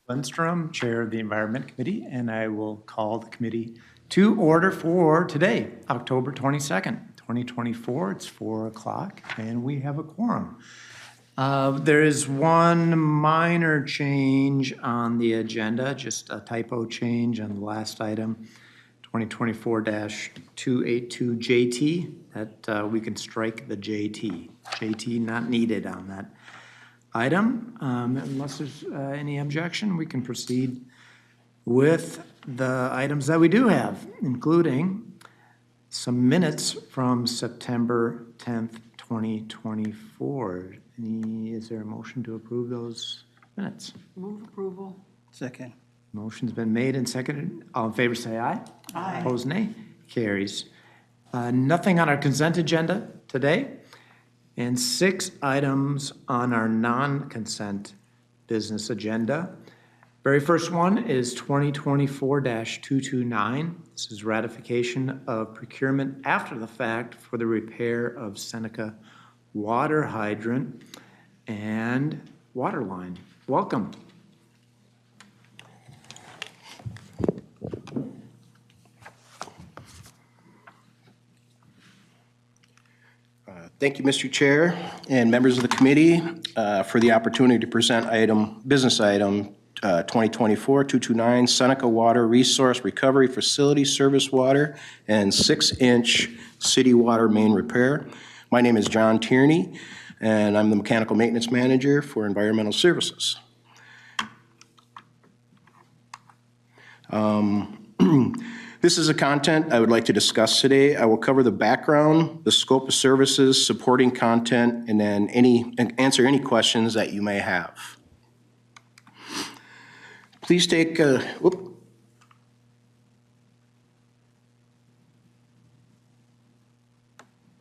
Lindstrom, Chair of the Environment Committee, and I will call the committee to order for today, October 22nd, 2024. It's 4 o'clock, and we have a quorum. There is one minor change on the agenda, just a typo change on the last item, 2024-282 JT, that we can strike the JT. JT not needed on that item. Unless there's any objection, we can proceed with the items that we do have, including some minutes from September 10th, 2024. Is there a motion to approve those minutes? Move approval. Second. Motion's been made and seconded. All in favor say aye. Aye. Opposed, nay. Carries. Nothing on our consent agenda today, and 6 items on our non-consent business agenda. Very first one is 2024-229. This is ratification of procurement after the fact for the repair of Seneca water hydrant and water line. Welcome. Thank you, Mr. Chair and members of the committee for the opportunity to present business item 2024-229 Seneca Water Resource Recovery Facility Service Water and 6-inch city water main repair. My name is John Tierney, and I'm the Mechanical Maintenance Manager for Environmental Services. This is the content I would like to discuss today. I will cover the background, the scope of services, supporting content, and then answer any questions that you may have. Please take a,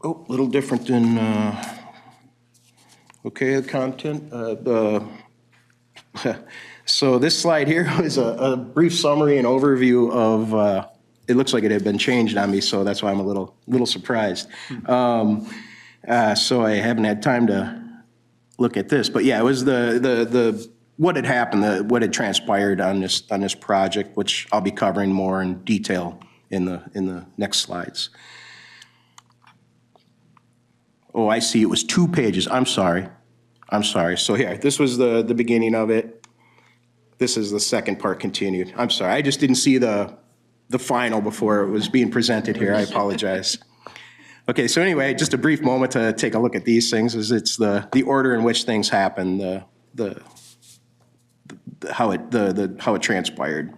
little different than, okay, the content. So this slide here is a brief summary and overview of, it looks like it had been changed on me, so that's why I'm a little surprised. So I haven't had time to look at this, but yeah, it was what had happened, what had transpired on this project, which I'll be covering more in detail in the next slides. Oh, I see. It was 2 pages. I'm sorry. So here, this was the beginning of it. This is the second part continued. I'm sorry. I just didn't see the final before it was being presented here. I apologize. Okay, so anyway, just a brief moment to take a look at these things, as it's the order in which things happen, how it transpired.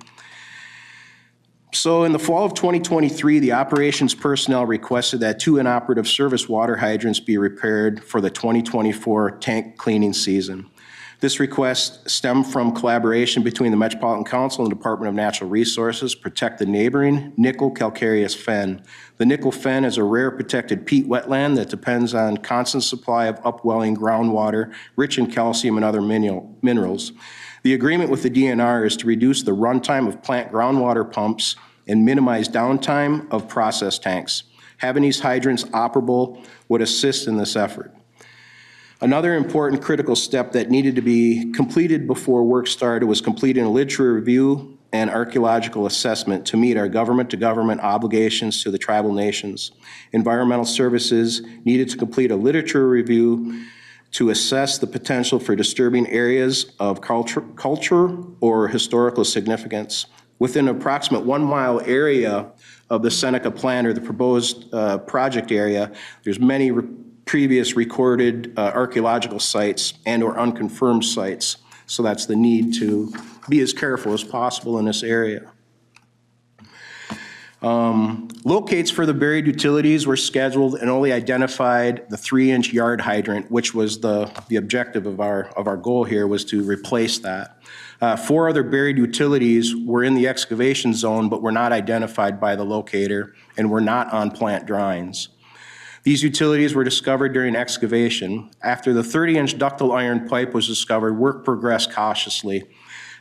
So in the fall of 2023, the operations personnel requested that 2 inoperative service water hydrants be repaired for the 2024 tank cleaning season. This request stemmed from collaboration between the Metropolitan Council and the Department of Natural Resources to protect the neighboring nickel calcareous fen. The nickel fen is a rare protected peat wetland that depends on constant supply of upwelling groundwater rich in calcium and other minerals. The agreement with the DNR is to reduce the runtime of plant groundwater pumps and minimize downtime of process tanks. Having these hydrants operable would assist in this effort. Another important critical step that needed to be completed before work started was completing a literature review and archaeological assessment to meet our government-to-government obligations to the tribal nations. Environmental Services needed to complete a literature review to assess the potential for disturbing areas of culture or historical significance. Within an approximate 1-mile area of the Seneca plant or the proposed project area, there's many previous recorded archaeological sites and or unconfirmed sites. So that's the need to be as careful as possible in this area. Locates for the buried utilities were scheduled and only identified the 3-inch yard hydrant, which was the objective of our goal here, was to replace that. 4 other buried utilities were in the excavation zone but were not identified by the locator and were not on plant drawings. These utilities were discovered during excavation. After the 30-inch ductile iron pipe was discovered, work progressed cautiously.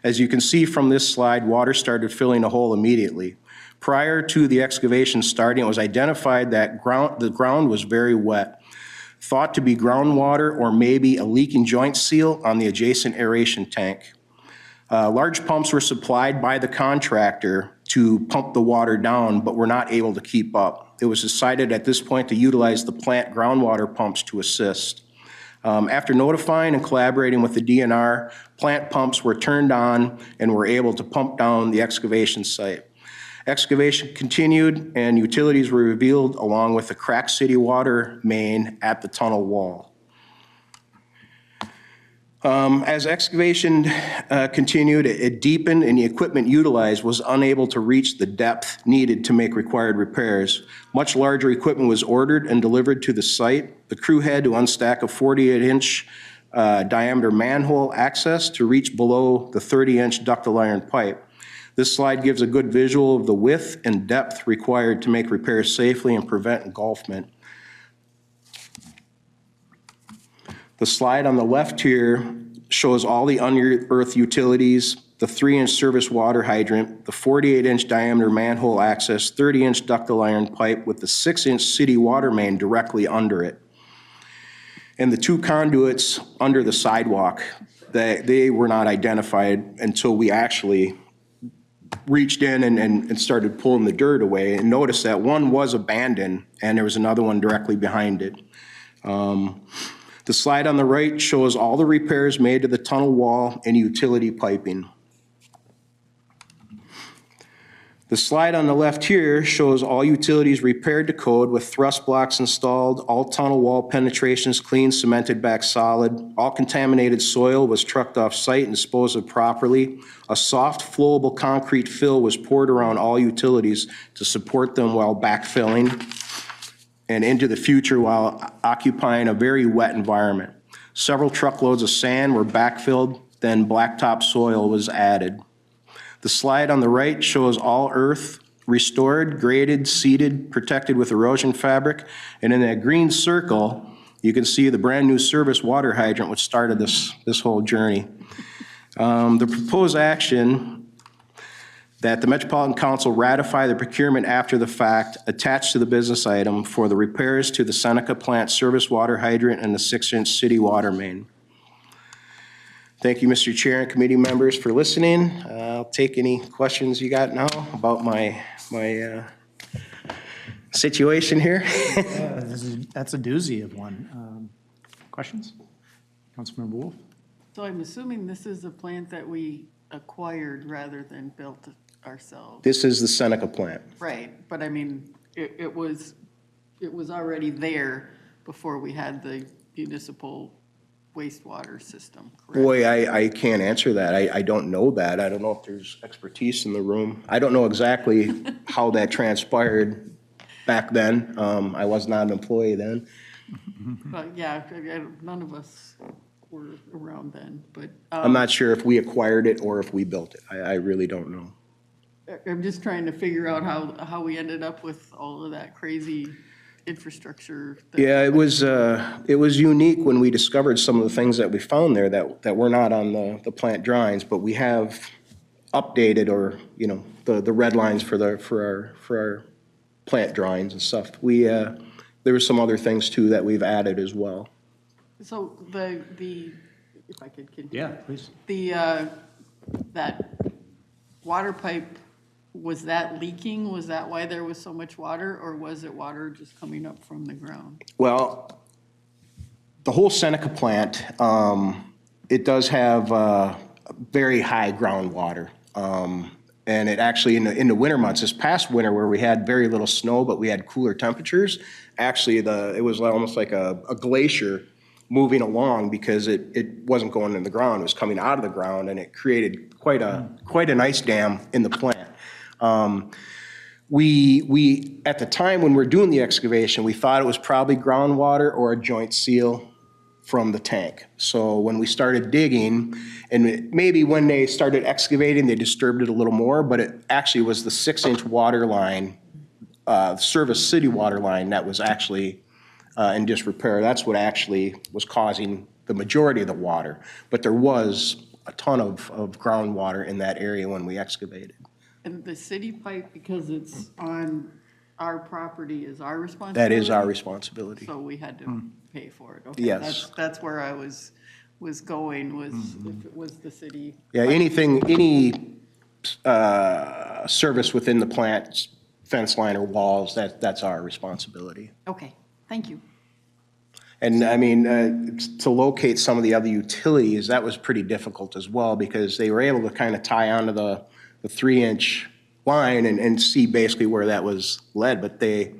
As you can see from this slide, water started filling the hole immediately. Prior to the excavation starting, it was identified that the ground was very wet, thought to be groundwater or maybe a leaking joint seal on the adjacent aeration tank. Large pumps were supplied by the contractor to pump the water down, but were not able to keep up. It was decided at this point to utilize the plant groundwater pumps to assist. After notifying and collaborating with the DNR, plant pumps were turned on and were able to pump down the excavation site. Excavation continued and utilities were revealed along with the cracked city water main at the tunnel wall. As excavation continued, it deepened and the equipment utilized was unable to reach the depth needed to make required repairs. Much larger equipment was ordered and delivered to the site. The crew had to unstack a 48-inch diameter manhole access to reach below the 30-inch ductile iron pipe. This slide gives a good visual of the width and depth required to make repairs safely and prevent engulfment. The slide on the left here shows all the unearthed utilities, the 3-inch service water hydrant, the 48-inch diameter manhole access, 30-inch ductile iron pipe with the 6-inch city water main directly under it, and the 2 conduits under the sidewalk. They were not identified until we actually reached in and started pulling the dirt away and noticed that one was abandoned and there was another one directly behind it. The slide on the right shows all the repairs made to the tunnel wall and utility piping. The slide on the left here shows all utilities repaired to code with thrust blocks installed, all tunnel wall penetrations cleaned, cemented back solid. All contaminated soil was trucked off site and disposed of properly. A soft flowable concrete fill was poured around all utilities to support them while backfilling and into the future while occupying a very wet environment. Several truckloads of sand were backfilled, then blacktop soil was added. The slide on the right shows all earth restored, graded, seeded, protected with erosion fabric, and in that green circle, you can see the brand new service water hydrant which started this whole journey. The proposed action that the Metropolitan Council ratify the procurement after the fact attached to the business item for the repairs to the Seneca plant service water hydrant and the 6-inch city water main. Thank you, Mr. Chair and committee members, for listening. I'll take any questions you got now about my situation here. That's a doozy of one. Questions? Councilmember Wolf? So I'm assuming this is a plant that we acquired rather than built ourselves. This is the Seneca plant. Right, but I mean, it was already there before we had the municipal wastewater system, correct? Boy, I can't answer that. I don't know that. I don't know if there's expertise in the room. I don't know exactly how that transpired back then. I was not an employee then. But yeah, none of us were around then, but. I'm not sure if we acquired it or if we built it. I really don't know. I'm just trying to figure out how we ended up with all of that crazy infrastructure. Yeah, it was unique when we discovered some of the things that we found there that were not on the plant drawings, but we have updated or, the red lines for our plant drawings and stuff. There were some other things too that we've added as well. So the if I could continue. Yeah, please. That water pipe, was that leaking? Was that why there was so much water, or was it water just coming up from the ground? Well, the whole Seneca plant, it does have very high groundwater. And it actually, in the winter months, this past winter where we had very little snow, but we had cooler temperatures, actually it was almost like a glacier moving along because it wasn't going in the ground, it was coming out of the ground, and it created quite an ice dam in the plant. We at the time when we were doing the excavation, we thought it was probably groundwater or a joint seal from the tank. So when we started digging, and maybe when they started excavating, they disturbed it a little more, but it actually was the 6-inch water line, service city water line that was actually in disrepair. That's what actually was causing the majority of the water. But there was a ton of groundwater in that area when we excavated. And the city pipe, because it's on our property, is our responsibility? That is our responsibility. So we had to pay for it. Okay, Yes. That's where I was was going, was, if it was the city. Yeah, anything, any service within the plant, fence line or walls, that's our responsibility. Okay, thank you. And I mean, to locate some of the other utilities, that was pretty difficult as well, because they were able to kind of tie onto the 3-inch line and see basically where that was led, but the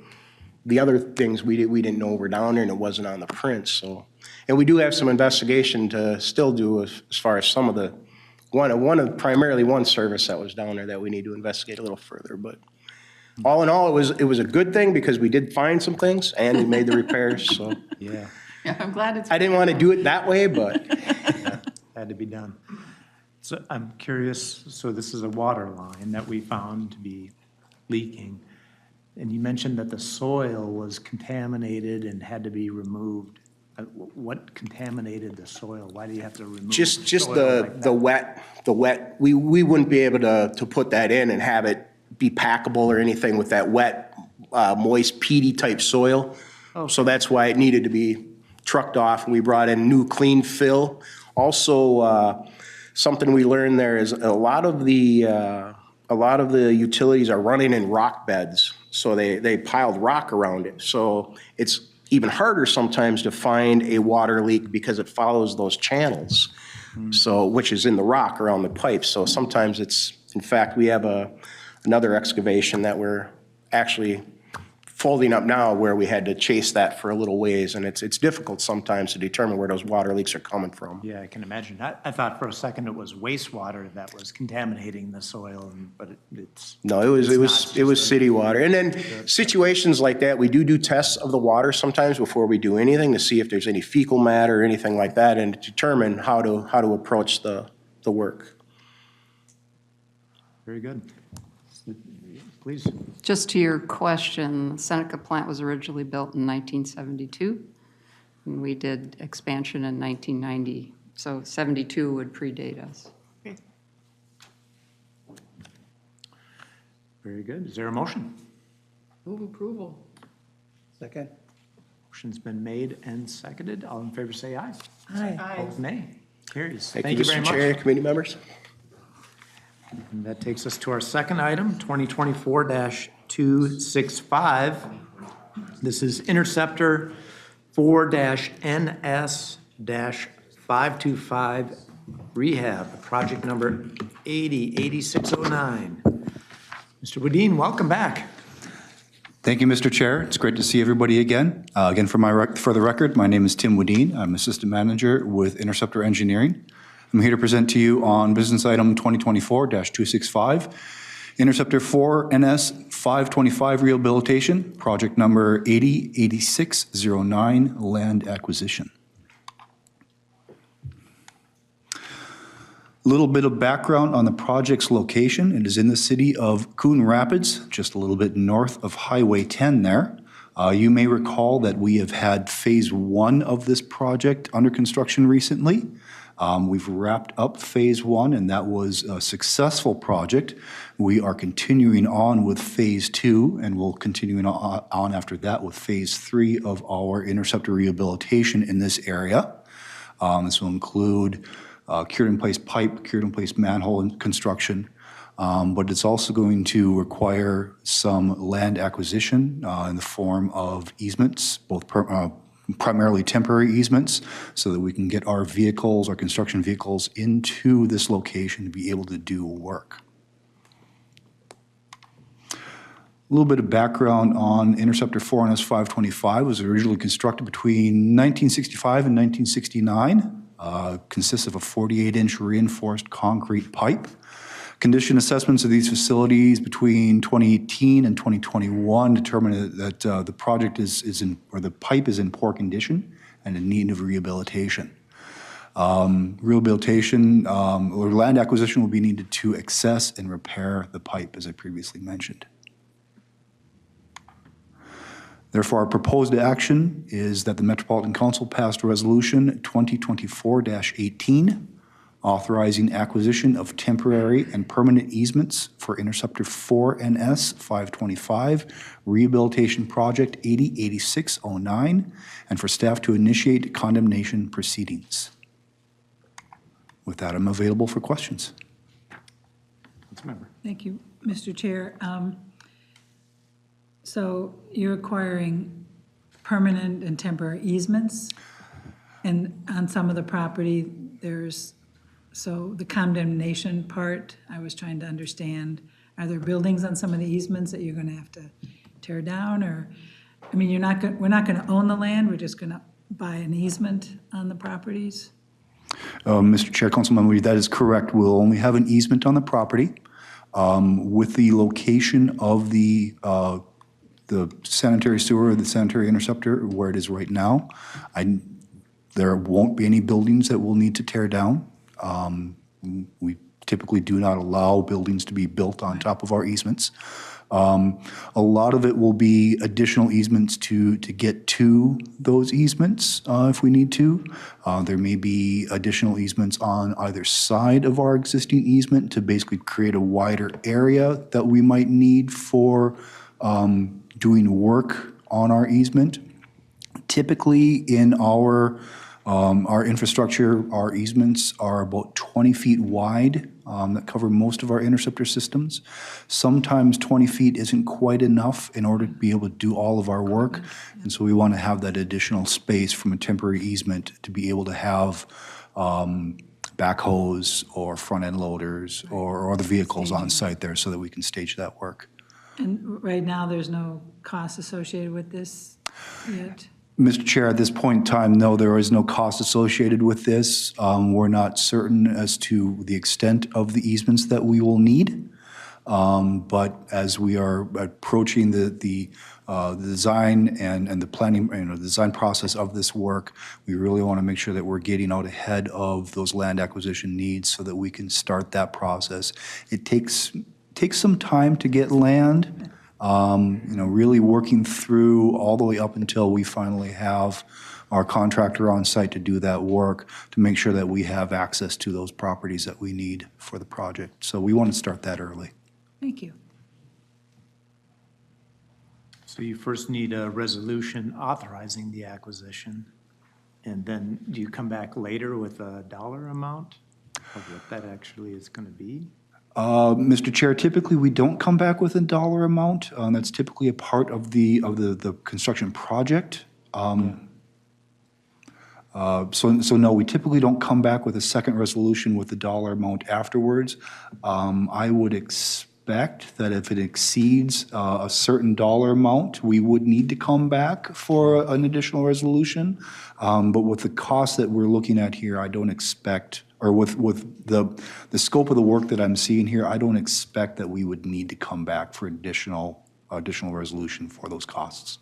other things we didn't know were down there, and it wasn't on the print, so. And we do have some investigation to still do as far as some of the, primarily one service that was down there that we need to investigate a little further, but all in all, it was a good thing because we did find some things and we made the repairs, so. Yeah, Yeah, I'm glad it's. I didn't want to do it that way, but had to be done. So I'm curious, so this is a water line that we found to be leaking. And you mentioned that the soil was contaminated and had to be removed. What contaminated the soil? Why do you have to remove? just soil like the that? wet, we wouldn't be able to put that in and have it be packable or anything with that wet, moist, peaty type soil. So that's why it needed to be trucked off, and we brought in new clean fill. Also, something we learned there is a lot of the utilities are running in rock beds, so they piled rock around it. So it's even harder sometimes to find a water leak because it follows those channels, so which is in the rock around the pipes. So sometimes it's, in fact, we have another excavation that we're actually folding up now where we had to chase that for a little ways, and it's difficult sometimes to determine where those water leaks are coming from. Yeah, I can imagine. I thought for a second it was wastewater that was contaminating the soil, but it's. No, it not, was city water. And then situations like that, we do tests of the water sometimes before we do anything to see if there's any fecal matter or anything like that, and to determine how to approach the work. Very good. Please. Just to your question, the Seneca plant was originally built in 1972, and we did expansion in 1990, so 72 would predate us. Very good. Is there a motion? Move approval. Second. Motion's been made and seconded. All in favor say aye. Aye. Opposed, nay. Carries. Thank you, very Mr. much. Chair, committee members. And that takes us to our second item, 2024-265. This is Interceptor 4-NS-525 Rehab, project number 808609. Mr. Woodine, welcome back. Thank you, Mr. Chair. It's great to see everybody again. Again, for the record, my name is Tim Woodine. I'm Assistant Manager with Interceptor Engineering. I'm here to present to you on business item 2024-265, Interceptor 4-NS-525 Rehabilitation, project number 808609, land acquisition. A little bit of background on the project's location. It is in the city of Coon Rapids, just a little bit north of Highway 10 there. You may recall that we have had phase 1 of this project under construction recently. We've wrapped up phase 1, and that was a successful project. We are continuing on with phase 2, and we'll continue on after that with phase 3 of our interceptor rehabilitation in this area. This will include cured-in-place pipe, cured-in-place manhole and construction, but it's also going to require some land acquisition in the form of easements, both primarily temporary easements, so that we can get our vehicles, our construction vehicles, into this location to be able to do work. A little bit of background on Interceptor 4-NS-525. It was originally constructed between 1965 and 1969. Consists of a 48-inch reinforced concrete pipe. Condition assessments of these facilities between 2018 and 2021 determined that the project the pipe is in poor condition and in need of rehabilitation. Rehabilitation or land acquisition will be needed to access and repair the pipe, as I previously mentioned. Therefore, our proposed action is that the Metropolitan Council passed Resolution 2024-18, authorizing acquisition of temporary and permanent easements for Interceptor 4-NS-525 Rehabilitation Project 808609, and for staff to initiate condemnation proceedings. With that, I'm available for questions. Councilmember. Thank you, Mr. Chair. So you're acquiring permanent and temporary easements, and on some of the property, so the condemnation part, I was trying to understand, are there buildings on some of the easements that you're gonna have to tear down, or, I mean, we're not gonna own the land, we're just gonna buy an easement on the properties? Mr. Chair, Councilmember Reed, that is correct. We'll only have an easement on the property. With the location of the sanitary sewer, the sanitary interceptor, where it is right now, there won't be any buildings that we'll need to tear down. We typically do not allow buildings to be built on top of our easements. A lot of it will be additional easements to get to those easements if we need to. There may be additional easements on either side of our existing easement to basically create a wider area that we might need for doing work on our easement. Typically in our infrastructure, our easements are about 20 feet wide that cover most of our interceptor systems. Sometimes 20 feet isn't quite enough in order to be able to do all of our work. And so we want to have that additional space from a temporary easement to be able to have backhoes or front-end loaders or other vehicles on site there so that we can stage that work. And right now, there's no cost associated with this yet? Mr. Chair, at this point in time, no, there is no cost associated with this. We're not certain as to the extent of the easements that we will need. But as we are approaching the design and the planning, the design process of this work, we really want to make sure that we're getting out ahead of those land acquisition needs so that we can start that process. It takes some time to get land. Really working through all the way up until we finally have our contractor on site to do that work to make sure that we have access to those properties that we need for the project. So we want to start that early. Thank you. So you first need a resolution authorizing the acquisition, and then do you come back later with a dollar amount of what that actually is going to be? Mr. Chair, typically we don't come back with a dollar amount. That's typically a part of the construction project. So no, we typically don't come back with a second resolution with the dollar amount afterwards. I would expect that if it exceeds a certain dollar amount, we would need to come back for an additional resolution. But with the cost that we're looking at here, I don't expect, or with the scope of the work that I'm seeing here, I don't expect that we would need to come back for additional resolution for those costs.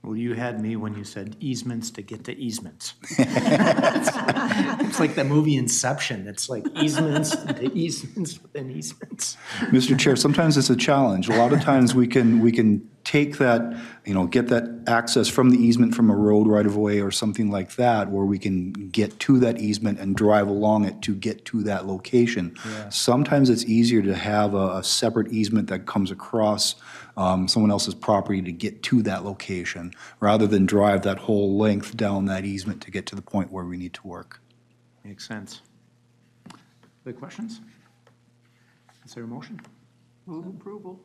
Well, you had me when you said easements to get to easements. It's like the movie Inception. It's like easements to easements within easements. Mr. Chair, sometimes it's a challenge. A lot of times we can take that, get that access from the easement from a road right of way or something like that, where we can get to that easement and drive along it to get to that location. Yeah. Sometimes it's easier to have a separate easement that comes across someone else's property to get to that location, rather than drive that whole length down that easement to get to the point where we need to work. Makes sense. Other questions? Is there a motion? Move approval.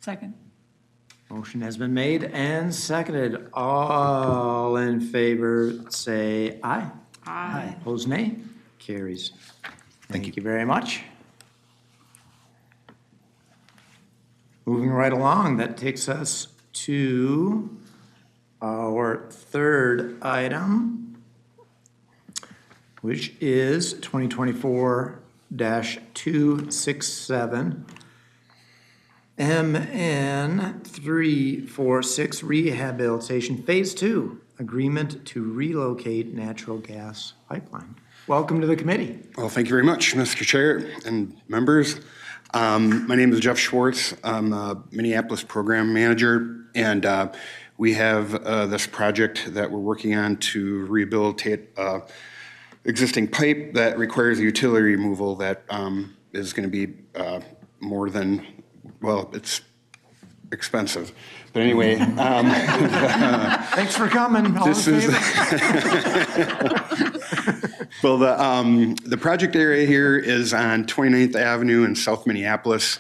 Second. Motion has been made and seconded. All in favor, say aye. Aye. Opposed, nay. Carries. Thank you very much. Moving right along, that takes us to our third item, which is 2024-267 MN 346 Rehabilitation Phase 2, Agreement to Relocate Natural Gas Pipeline. Welcome to the committee. Well, thank you very much, Mr. Chair and members. My name is Jeff Schwartz. I'm a Minneapolis program manager, and we have this project that we're working on to rehabilitate existing pipe that requires utility removal that is going to be more than, well, it's expensive. But anyway, Thanks for coming. All in This is- favor? well, the project area here is on 29th Avenue in South Minneapolis,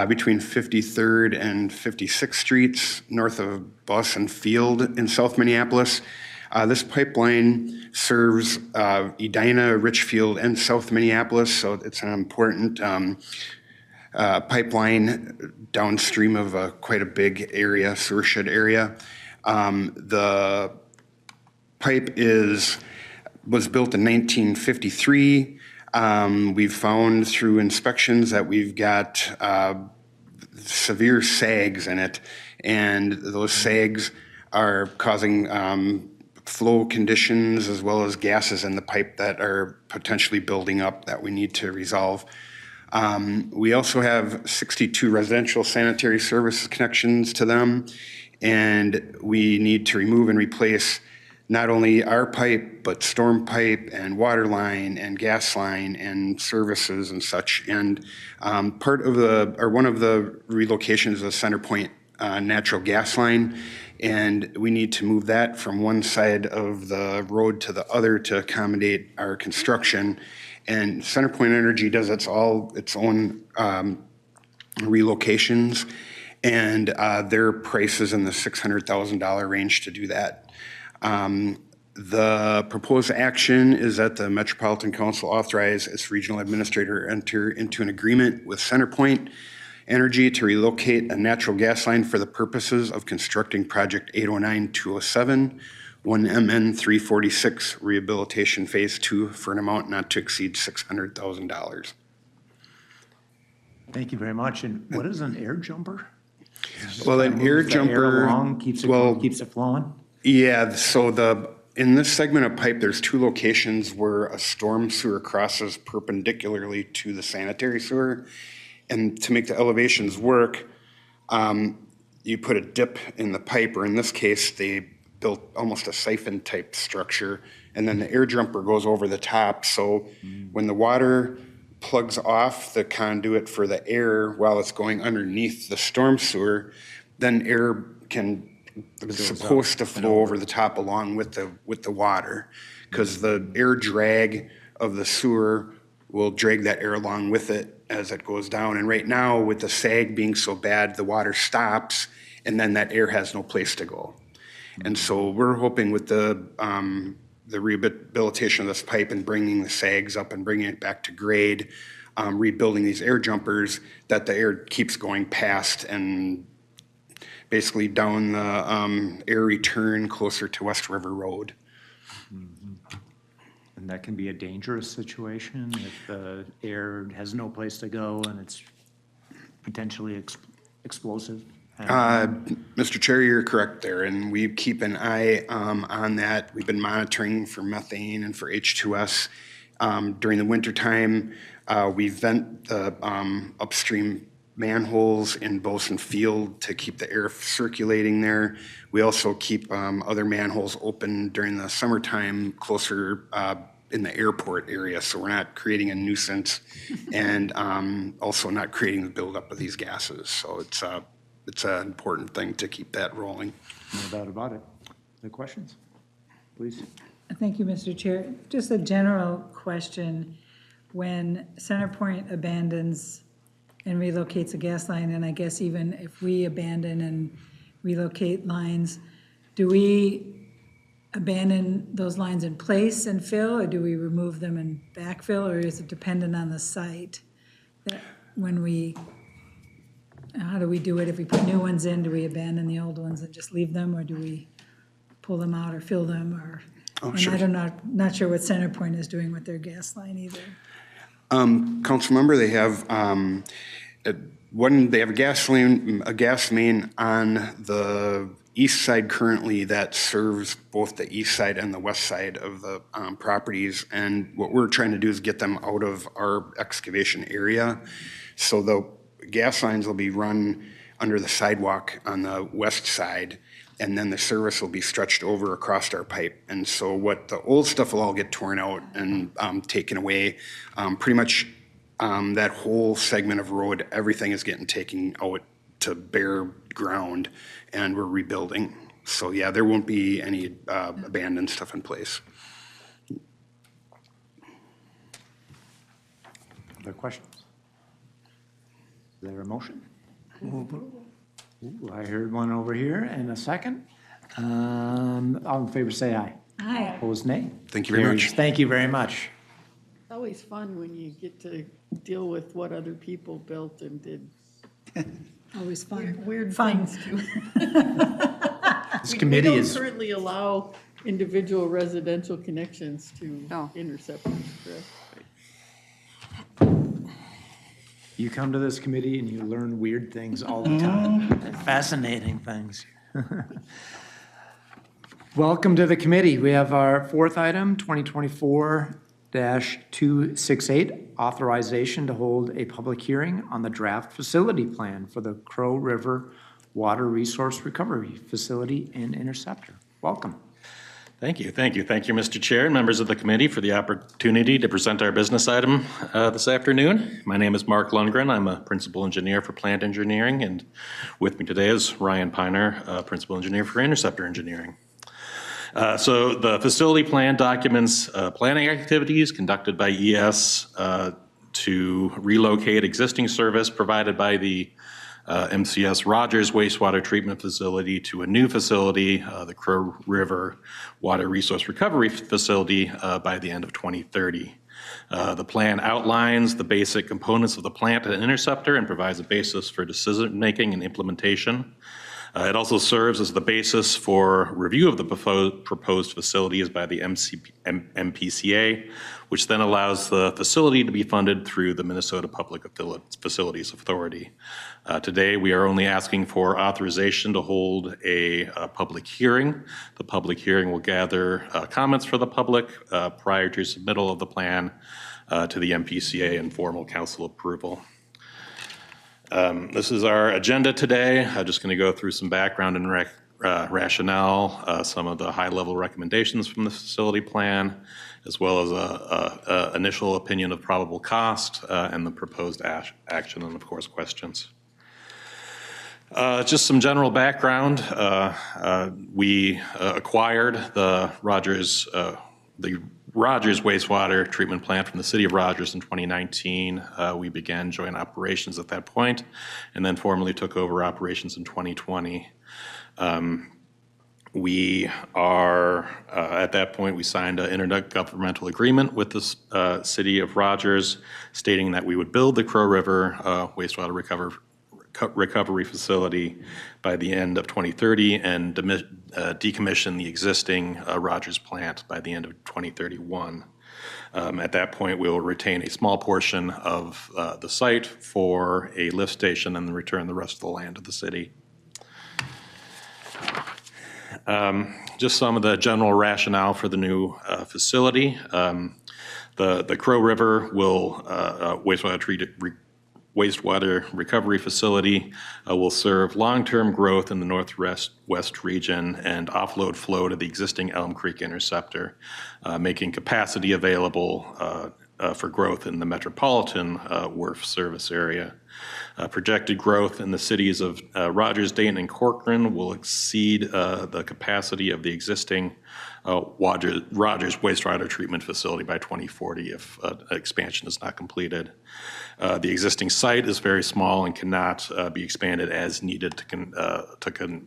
between 53rd and 56th Streets, north of Bus and Field in South Minneapolis. This pipeline serves Edina, Richfield, and South Minneapolis, so it's an important pipeline downstream of quite a big area, sewershed area. The pipe was built in 1953. We've found through inspections that we've got severe sags in it, and those sags are causing flow conditions as well as gases in the pipe that are potentially building up that we need to resolve. We also have 62 residential sanitary service connections to them, and we need to remove and replace not only our pipe, but storm pipe and water line and gas line and services and such. And one of the relocations is a Center Point natural gas line, and we need to move that from one side of the road to the other to accommodate our construction. And Center Point Energy does its own relocations, and their price is in the $600,000 range to do that. The proposed action is that the Metropolitan Council authorize its regional administrator enter into an agreement with CenterPoint Energy to relocate a natural gas line for the purposes of constructing Project 809-207, 1MN 346 Rehabilitation Phase 2 for an amount not to exceed $600,000. Thank you very much. And what is an air jumper? Well, an air Moves the air jumper, along, keeps it flowing? yeah, so in this segment of pipe, there's two locations where a storm sewer crosses perpendicularly to the sanitary sewer. And to make the elevations work, you put a dip in the pipe, or in this case, they built almost a siphon type structure, and then the air jumper goes over the top. So when the water plugs off the conduit for the air while it's going underneath the storm sewer, then air is supposed to flow over the top along with the water, because the air drag of the sewer will drag that air along with it as it goes down. And right now, with the sag being so bad, the water stops, and then that air has no place to go. And so we're hoping with the rehabilitation of this pipe and bringing the sags up and bringing it back to grade, rebuilding these air jumpers, that the air keeps going past and basically down the air return closer to West River Road. And that can be a dangerous situation if the air has no place to go and it's potentially explosive. Mr. Chair, you're correct there, and we keep an eye on that. We've been monitoring for methane and for H2S. During the wintertime, we vent the upstream manholes in Boson Field to keep the air circulating there. We also keep other manholes open during the summertime closer in the airport area, so we're not creating a nuisance and also not creating the buildup of these gases. So it's an important thing to keep that rolling. No doubt about it. Any questions? Please. Thank you, Mr. Chair. Just a general question. When CenterPoint abandons and relocates a gas line, and I guess even if we abandon and relocate lines, do we abandon those lines in place and fill, or do we remove them and backfill, or is it dependent on the site? That when how do we do it? If we put new ones in, do we abandon the old ones and just leave them, or do we pull them out or fill them, or? Sure. And I'm not sure what CenterPoint is doing with their gas line either. Councilmember, they have they have a gas main on the east side currently that serves both the east side and the west side of the properties. And what we're trying to do is get them out of our excavation area. So the gas lines will be run under the sidewalk on the west side, and then the service will be stretched over across our pipe. And so what the old stuff will all get torn out and taken away. Pretty much that whole segment of road, everything is getting taken out to bare ground, and we're rebuilding. So yeah, there won't be any abandoned stuff in place. Other questions? Is there a motion? Ooh, I heard one over here and a second. All in favor, say aye. Aye. Opposed, nay. Thank you very Carries. much. Thank you very much. It's always fun when you get to deal with what other people built and did. Always fun. Weird Fun. things too. This We committee don't is, currently allow individual residential connections to No. interceptors, correct? you come to this committee and you learn weird things all the time. Fascinating things. Welcome to the committee. We have our fourth item, 2024-268, authorization to hold a public hearing on the draft facility plan for the Crow River Water Resource Recovery Facility and Interceptor. Welcome. Thank you, Mr. Chair and members of the committee for the opportunity to present our business item this afternoon. My name is Mark Lundgren. I'm a principal engineer for plant engineering, and with me today is Ryan Piner, principal engineer for interceptor engineering. So the facility plan documents planning activities conducted by ES to relocate existing service provided by the MCS Rogers wastewater treatment facility to a new facility, the Crow River Water Resource Recovery Facility, by the end of 2030. The plan outlines the basic components of the plant and interceptor and provides a basis for decision-making and implementation. It also serves as the basis for review of the proposed facilities by the MPCA, which then allows the facility to be funded through the Minnesota Public Facilities Authority. Today, we are only asking for authorization to hold a public hearing. The public hearing will gather comments for the public prior to submittal of the plan to the MPCA and formal council approval. This is our agenda today. I'm just going to go through some background and rationale, some of the high-level recommendations from the facility plan, as well as a initial opinion of probable cost and the proposed action, and of course, questions. Just some general background. We acquired the Rogers wastewater treatment plant from the city of Rogers in 2019. We began joint operations at that point and then formally took over operations in 2020. We are, at that point, we signed an intergovernmental agreement with the city of Rogers stating that we would build the Crow River wastewater recovery facility by the end of 2030 and decommission the existing Rogers plant by the end of 2031. At that point, we will retain a small portion of the site for a lift station and then return the rest of the land to the city. Just some of the general rationale for the new facility. The Crow River will wastewater recovery facility will serve long-term growth in the northwest region and offload flow to the existing Elm Creek interceptor, making capacity available for growth in the Metropolitan WRF service area. Projected growth in the cities of Rogers, Dayton, and Corcoran will exceed the capacity of the existing Rogers wastewater treatment facility by 2040 if expansion is not completed. The existing site is very small and cannot be expanded as needed to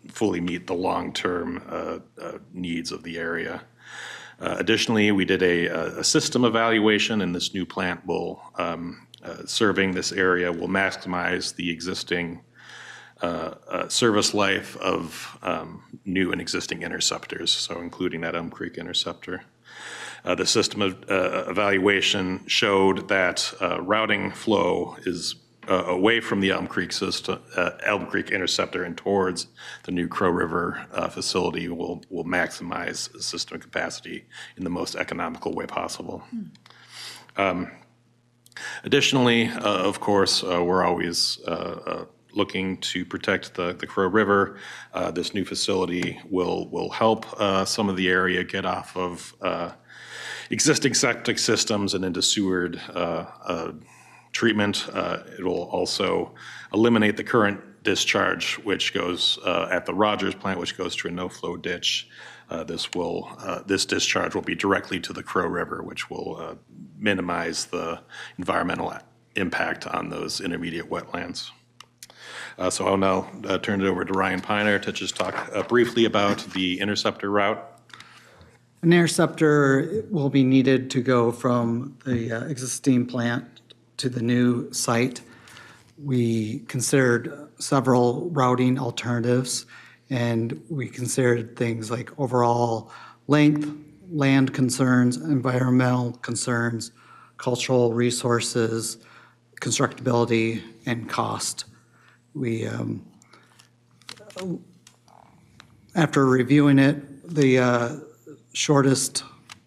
fully meet the long-term needs of the area. Additionally, we did a system evaluation, and this new plant will, serving this area, will maximize the existing service life of new and existing interceptors, so including that Elm Creek interceptor. The system evaluation showed that routing flow is away from the Elm Creek system, Elm Creek interceptor and towards the new Crow River facility will maximize system capacity in the most economical way possible. Additionally, of course, we're always looking to protect the Crow River. This new facility will help some of the area get off of existing septic systems and into sewered treatment. It will also eliminate the current discharge, which goes at the Rogers plant, which goes to a no-flow ditch. This discharge will be directly to the Crow River, which will minimize the environmental impact on those intermediate wetlands. So I'll now turn it over to Ryan Piner to just talk briefly about the interceptor route. An interceptor will be needed to go from the existing plant to the new site. We considered several routing alternatives, and we considered things like overall length, land concerns, environmental concerns, cultural resources, constructability, and cost. We, after reviewing it, the shortest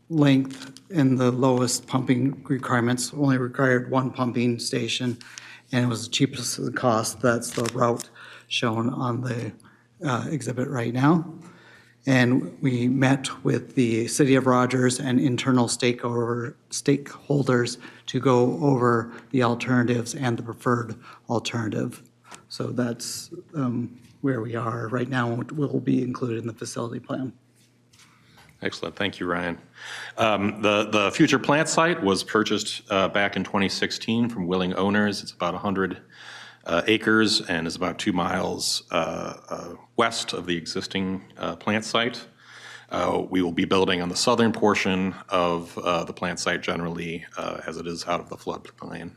length and the lowest pumping requirements only required one pumping station, and it was the cheapest of the cost. That's the route shown on the exhibit right now. And we met with the City of Rogers and internal stakeholders to go over the alternatives and the preferred alternative. So that's where we are right now. It will be included in the facility plan. Excellent, thank you, Ryan. The future plant site was purchased back in 2016 from willing owners. It's about 100 acres and is about 2 miles west of the existing plant site. We will be building on the southern portion of the plant site generally, as it is out of the floodplain.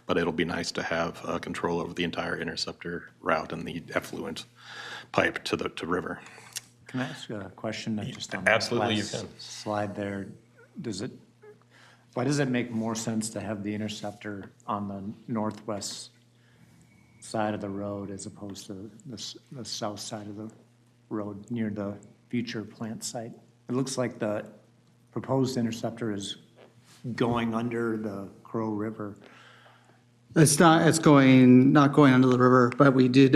But it'll be nice to have control over the entire interceptor route and the effluent pipe to the river. Can I ask a question just on Absolutely, that you can. slide there? Why does it make more sense to have the interceptor on the northwest side of the road as opposed to the south side of the road near the future plant site? It looks like the proposed interceptor is going under the Crow River. It's not going under the river, but we did,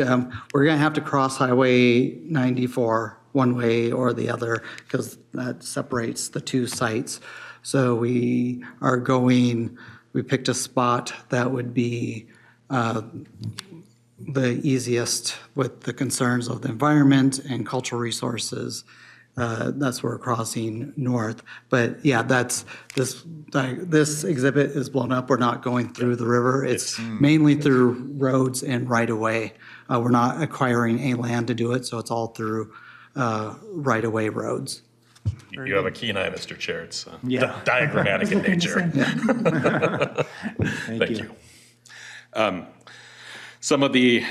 we're gonna have to cross Highway 94 one way or the other because that separates the two sites. So we picked a spot that would be the easiest with the concerns of the environment and cultural resources. That's where we're crossing north. But yeah, this exhibit is blown up. We're not going through the river. It's mainly through roads and right-of-way. We're not acquiring any land to do it, so it's all through right-of-way roads. You have a keen eye, Mr. Chair. It's Yeah. diagrammatic in nature. Thank you. Some of the,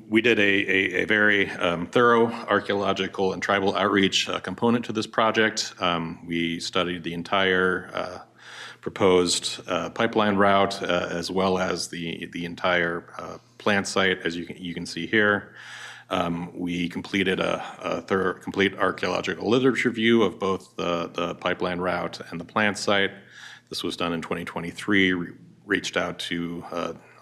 we did a very thorough archaeological and tribal outreach component to this project. We studied the entire proposed pipeline route as well as the entire plant site, as you can see here. We completed a complete archaeological literature review of both the pipeline route and the plant site. This was done in 2023. We reached out to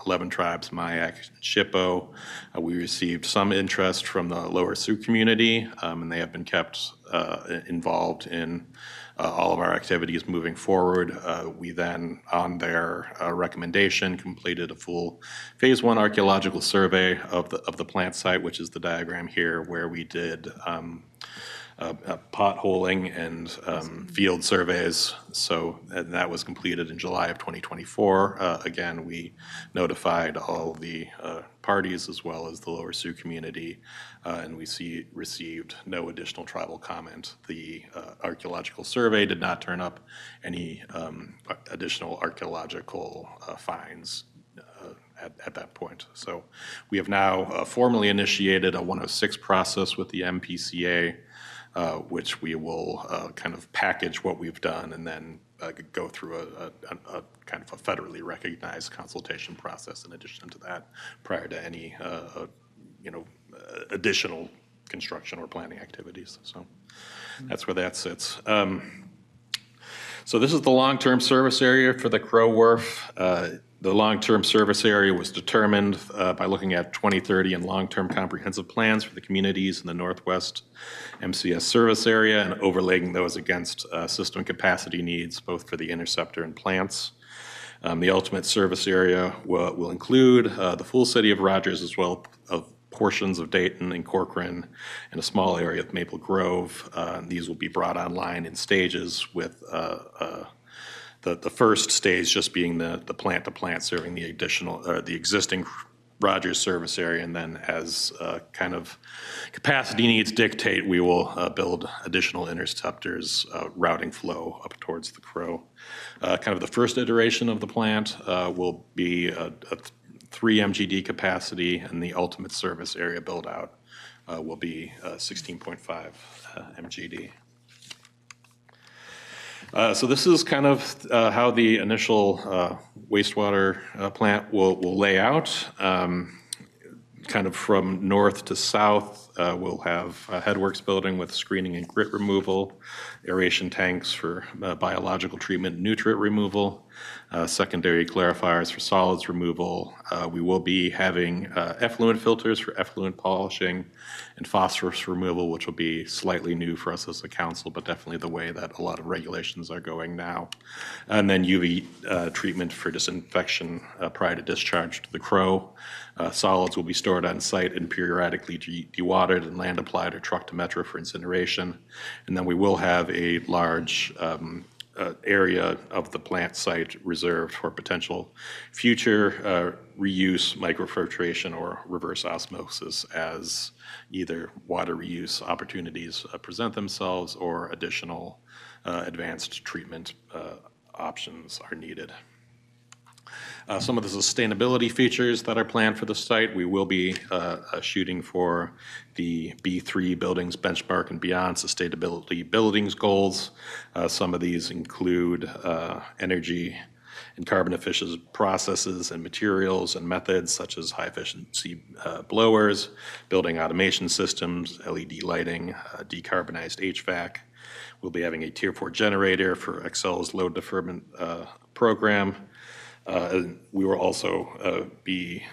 11 tribes, Mayak, Shippo. We received some interest from the Lower Sioux community, and they have been kept involved in all of our activities moving forward. We then, on their recommendation, completed a full Phase 1 archaeological survey of the plant site, which is the diagram here, where we did potholing and field surveys. So that was completed in July of 2024. Again, we notified all the parties as well as the Lower Sioux community, and we received no additional tribal comment. The archaeological survey did not turn up any additional archaeological finds at that point. So we have now formally initiated a 106 process with the MPCA, which we will kind of package what we've done and then go through a kind of a federally recognized consultation process in addition to that, prior to any additional construction or planning activities. So that's where that sits. So this is the long-term service area for the Crow Wharf. The long-term service area was determined by looking at 2030 and long-term comprehensive plans for the communities in the Northwest MCS service area and overlaying those against system capacity needs, both for the interceptor and plants. The ultimate service area will include the full city of Rogers as well as portions of Dayton and Corcoran and a small area of Maple Grove. These will be brought online in stages with the first stage just being the plant-to-plant serving the existing Rogers service area, and then as kind of capacity needs dictate, we will build additional interceptors routing flow up towards the Crow. Kind of the first iteration of the plant will be a 3 MGD capacity, and the ultimate service area build-out will be 16.5 MGD. So this is kind of how the initial wastewater plant will lay out. Kind of from north to south, we'll have a headworks building with screening and grit removal, aeration tanks for biological treatment and nutrient removal, secondary clarifiers for solids removal. We will be having effluent filters for effluent polishing and phosphorus removal, which will be slightly new for us as a council, but definitely the way that a lot of regulations are going now. And then UV treatment for disinfection prior to discharge to the Crow. Solids will be stored on site and periodically dewatered and land applied or trucked to Metro for incineration. And then we will have a large area of the plant site reserved for potential future reuse, microfiltration, or reverse osmosis as either water reuse opportunities present themselves or additional advanced treatment options are needed. Some of the sustainability features that are planned for the site, we will be shooting for the B3 buildings benchmark and beyond sustainability buildings goals. Some of these include energy and carbon efficient processes and materials and methods such as high efficiency blowers, building automation systems, LED lighting, decarbonized HVAC. We'll be having a Tier 4 generator for Excel's load deferment program. We will also be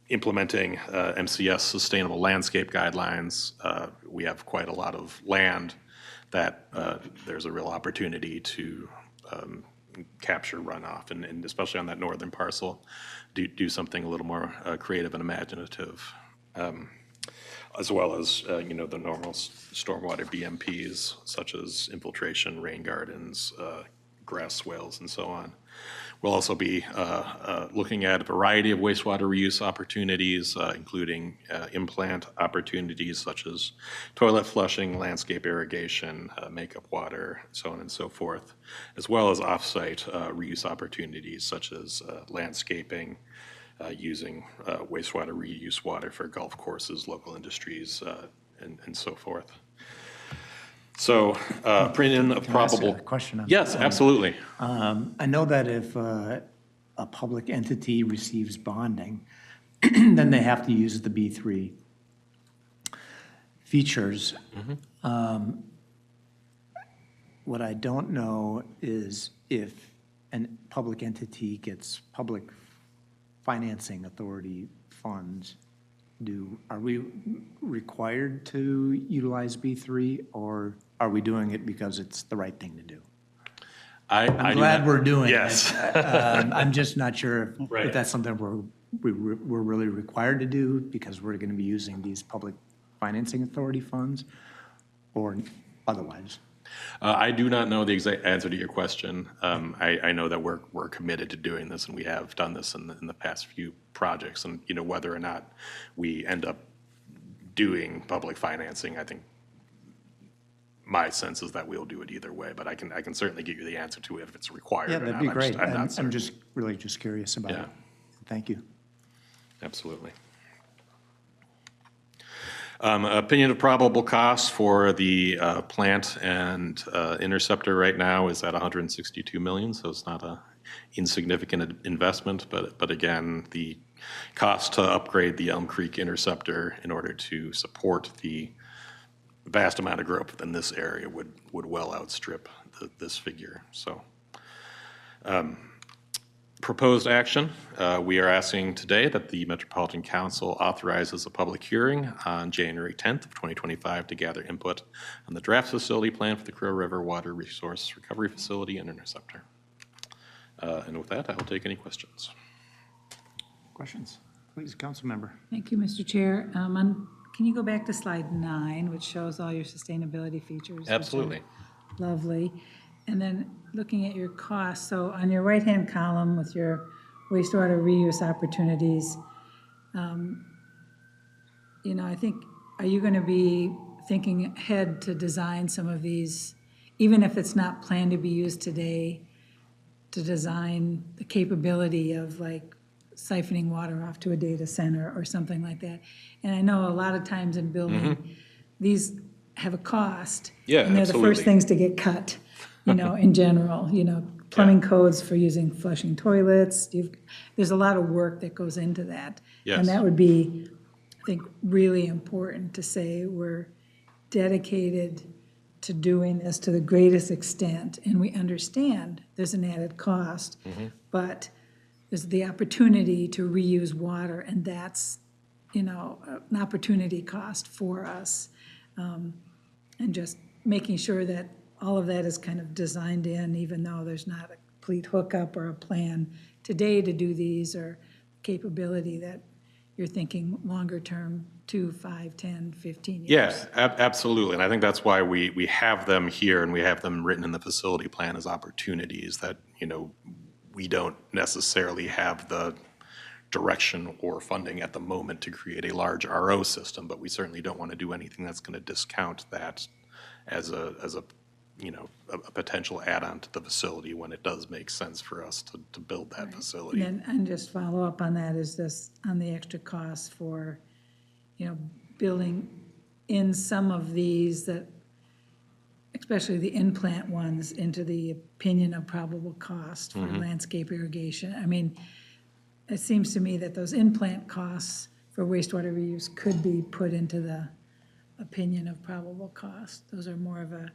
implementing MCS sustainable landscape guidelines. We have quite a lot of land that there's a real opportunity to capture runoff, and especially on that northern parcel, do something a little more creative and imaginative, as well as the normal stormwater BMPs such as infiltration, rain gardens, grass swales, and so on. We'll also be looking at a variety of wastewater reuse opportunities, including implant opportunities such as toilet flushing, landscape irrigation, makeup water, so on and so forth, as well as off-site reuse opportunities such as landscaping, using wastewater reuse water for golf courses, local industries, and so forth. So, opinion of Can I ask probable. a question on Yes, that? absolutely. I know that if a public entity receives bonding, then they have to use the B3 features. What I don't know is if a public entity gets public financing authority funds, are we required to utilize B3, or are we doing it because it's the right thing to do? I'm glad we're doing it. Yes. I'm just not sure Right. if that's something we're really required to do because we're going to be using these public financing authority funds, or otherwise. I do not know the exact answer to your question. I know that we're committed to doing this, and we have done this in the past few projects. And whether or not we end up doing public financing, I think my sense is that we'll do it either way. But I can certainly give you the answer to it if it's required. Yeah, or that'd not. be I'm great. just- I'm not I'm certain. just really just curious about Yeah. it. Thank you. Absolutely. Opinion of probable cost for the plant and interceptor right now is at 162 million, so it's not a insignificant investment, but again, the cost to upgrade the Elm Creek interceptor in order to support the vast amount of growth in this area would well outstrip this figure. So proposed action, we are asking today that the Metropolitan Council authorizes a public hearing on January 10th of 2025 to gather input on the draft facility plan for the Crow River Water Resource Recovery Facility and Interceptor. And with that, I will take any questions. Questions? Please, council member. Thank you, Mr. Chair. Can you go back to slide 9, which shows all your sustainability features? which are Absolutely. Lovely. And then looking at your costs, so on your right-hand column with your wastewater reuse opportunities, I think, are you going to be thinking ahead to design some of these, even if it's not planned to be used today, to design the capability of like siphoning water off to a data center or something like that? And I know a lot of times in building, these have a cost. Yeah, And they're the absolutely. first things to get cut, in general, plumbing codes for using flushing toilets. There's a lot of work that goes into that. Yes. And that would be, I think, really important to say we're dedicated to doing this to the greatest extent. And we understand there's an added cost, but there's the opportunity to reuse water, and that's, an opportunity cost for us. And just making sure that all of that is kind of designed in, even though there's not a complete hookup or a plan today to do these, or capability that you're thinking longer term, 2, 5, 10, 15 years. Yeah, absolutely. And I think that's why we have them here and we have them written in the facility plan as opportunities that, we don't necessarily have the direction or funding at the moment to create a large RO system, but we certainly don't want to do anything that's going to discount that as a potential add-on to the facility when it does make sense for us to build that facility. And just follow up on that is this, on the extra costs for, building in some of these that, especially the in-plant ones, into the opinion of probable cost for landscape irrigation. I mean, it seems to me that those in-plant costs for wastewater reuse could be put into the opinion of probable cost. Those are more of a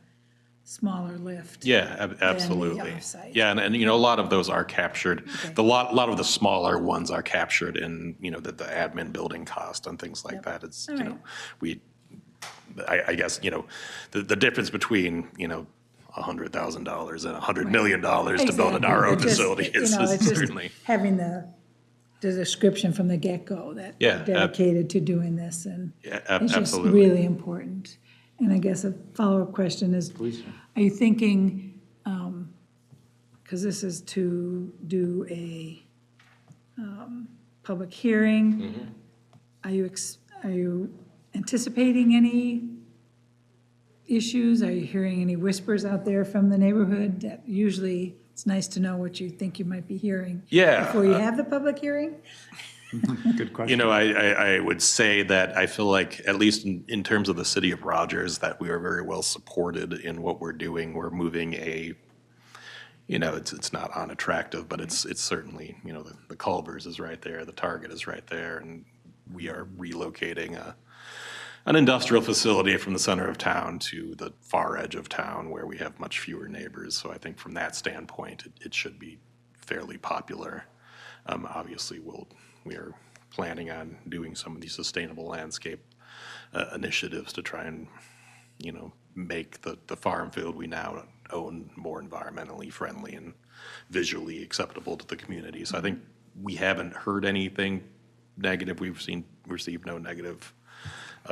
smaller lift. Yeah, absolutely. offsite. Yeah, and a lot of those are captured. Okay. The lot of the smaller ones are captured in, the admin building cost and things like that. It's, All right. I guess, the difference between, $100,000 and $100 million to build an Exactly. RO It just, facility is it's just certainly. having the description from the get-go that Yeah, we're dedicated to doing this, and Yeah, it's just absolutely. really important. And I guess a follow-up question is, are you thinking, because this is to do a public hearing, are you anticipating any issues? Are you hearing any whispers out there from the neighborhood? That usually, it's nice to know what you think you might be hearing. Yeah, Before you have the public hearing? Good question. I would say that I feel like, at least in terms of the city of Rogers, that we are very well supported in what we're doing. We're moving it's not unattractive, but it's certainly, the Culvers is right there, the Target is right there, and we are relocating an industrial facility from the center of town to the far edge of town where we have much fewer neighbors. So I think from that standpoint, it should be fairly popular. Obviously, we are planning on doing some of these sustainable landscape initiatives to try and, make the farm field we now own more environmentally friendly and visually acceptable to the community. So I think we haven't heard anything negative. We've received no negative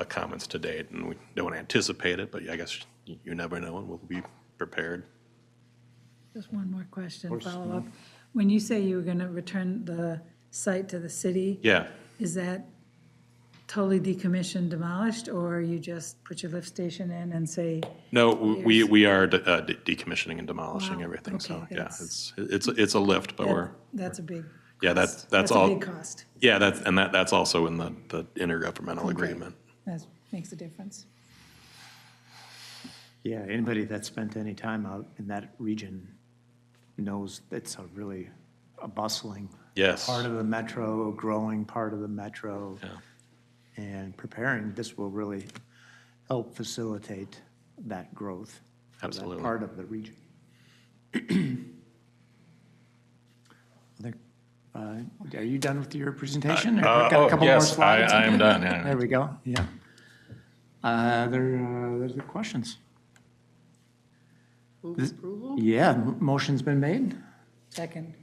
comments to date, and we don't anticipate it, but I guess you never know, and we'll be prepared. Just one more question, follow-up. When you say you were going to return the site to the city, Yeah. is that totally decommissioned, demolished, or you just put your lift station in and say, No, we are decommissioning and demolishing Wow, everything, so, okay, yeah, that's- it's a lift, but we're, that's a big yeah, cost. that's all. a big cost. Yeah, that's also in the intergovernmental agreement. That makes a difference. Yeah, anybody that's spent any time out in that region knows it's a bustling Yes. part of the metro, growing part of the metro. Yeah. And preparing, this will really help facilitate that growth. for that Absolutely. part of the region. Are you done with your presentation? Or I've got a couple more Yes, slides. I am done, yeah. There we go, yeah. There's the questions. Move approval? Yeah, motion's been made Second.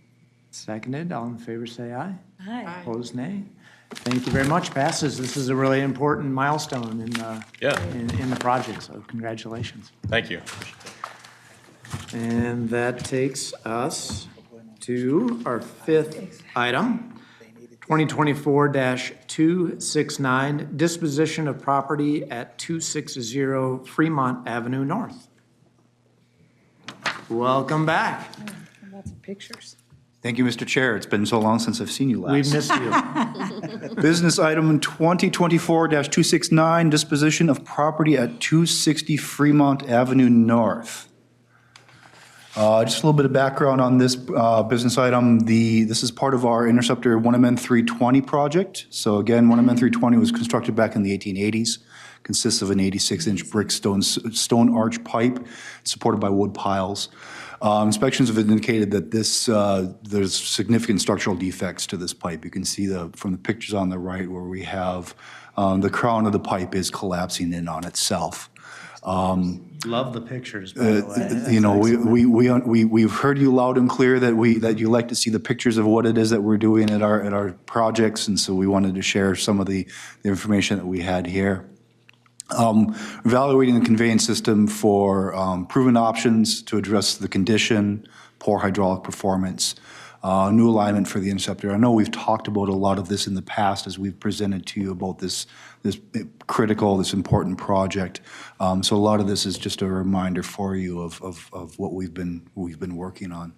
Seconded, all in favor say aye. Aye. Opposed, nay. Thank you very much, passes. This is a really important milestone Yeah. in the project, so congratulations. Thank you. And that takes us to our fifth item, 2024-269, disposition of property at 260 Fremont Avenue North. Welcome back. Lots of pictures. Thank you, Mr. Chair. It's been so long since I've seen you last. We've missed you. Business item 2024-269, disposition of property at 260 Fremont Avenue North. Just a little bit of background on this business item. This is part of our Interceptor 1MN 320 project. So again, 1MN 320 was constructed back in the 1880s. Consists of an 86-inch brick stone arch pipe supported by wood piles. Inspections have indicated that there's significant structural defects to this pipe. You can see from the pictures on the right where we have the crown of the pipe is collapsing in on itself. Love the pictures, by the way. You know, we've heard you loud and clear that you like to see the pictures of what it is that we're doing at our projects, and so we wanted to share some of the information that we had here. Evaluating the conveyance system for proven options to address the condition, poor hydraulic performance, new alignment for the Interceptor. I know we've talked about a lot of this in the past as we've presented to you about this critical, this important project. So a lot of this is just a reminder for you of what we've been working on.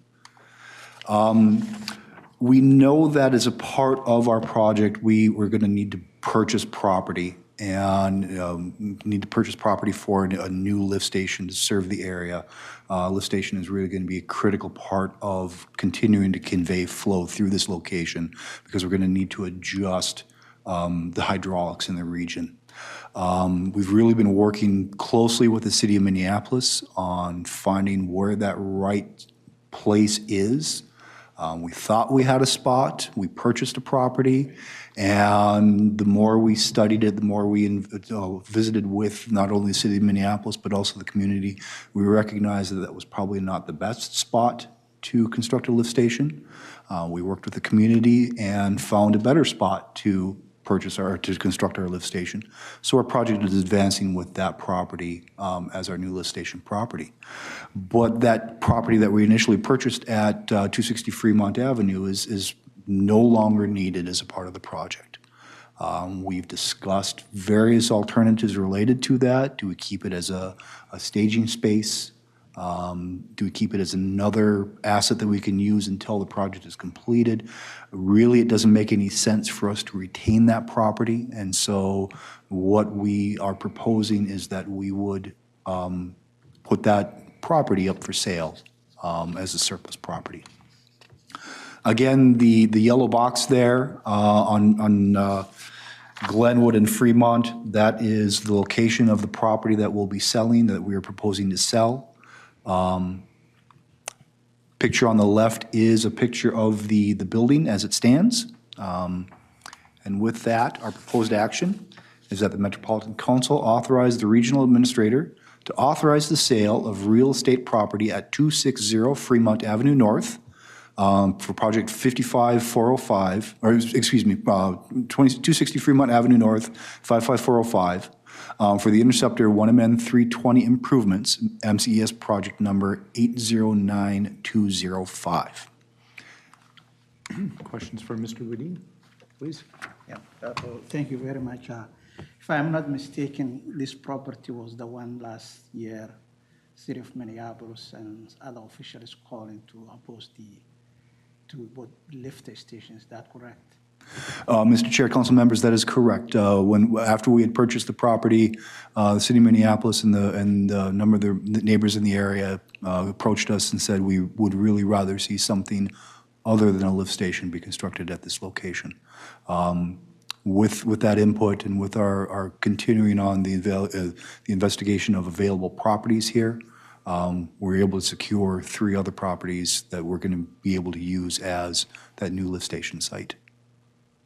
We know that as a part of our project, we're going to need to purchase property and need to purchase property for a new lift station to serve the area. Lift station is really going to be a critical part of continuing to convey flow through this location because we're going to need to adjust the hydraulics in the region. We've really been working closely with the city of Minneapolis on finding where that right place is. We thought we had a spot, we purchased a property, and the more we studied it, the more we visited with not only the city of Minneapolis, but also the community, we recognized that that was probably not the best spot to construct a lift station. We worked with the community and found a better spot to construct our lift station. So our project is advancing with that property as our new lift station property. But that property that we initially purchased at 260 Fremont Avenue is no longer needed as a part of the project. We've discussed various alternatives related to that. Do we keep it as a staging space? Do we keep it as another asset that we can use until the project is completed? Really, it doesn't make any sense for us to retain that property. And so what we are proposing is that we would put that property up for sale as a surplus property. Again, the yellow box there on Glenwood and Fremont, that is the location of the property that we'll be selling, that we are proposing to sell. Picture on the left is a picture of the building as it stands. And with that, our proposed action is that the Metropolitan Council authorize the regional administrator to authorize the sale of real estate property at 260 Fremont Avenue North for project 55405, or excuse me, 260 Fremont Avenue North, 55405. For the Interceptor 1MN 320 improvements, MCES project number 809205. Questions for Mr. Wedin, please? Yeah, thank you very much. If I'm not mistaken, this property was the one last year, City of Minneapolis and other officials calling to oppose to both lift stations. Is that correct? Mr. Chair, council members, that is correct. After we had purchased the property, the city of Minneapolis and a number of the neighbors in the area approached us and said we would really rather see something other than a lift station be constructed at this location. With that input and with our continuing on the investigation of available properties here, we're able to secure 3 other properties that we're going to be able to use as that new lift station site.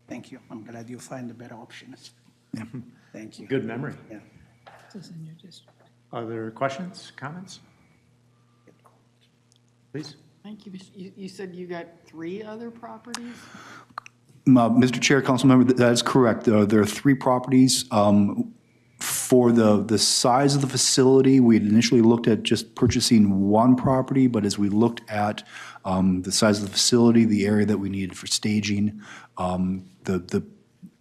Thank you. I'm glad you find the better options. Yeah. Thank you. Good memory. Yeah. This is in your district. Other questions, comments? Please. Thank you. You said you got 3 other properties? Mr. Chair, council member, that is correct. There are 3 properties. For the size of the facility, we had initially looked at just purchasing 1 property, but as we looked at the size of the facility, the area that we needed for staging,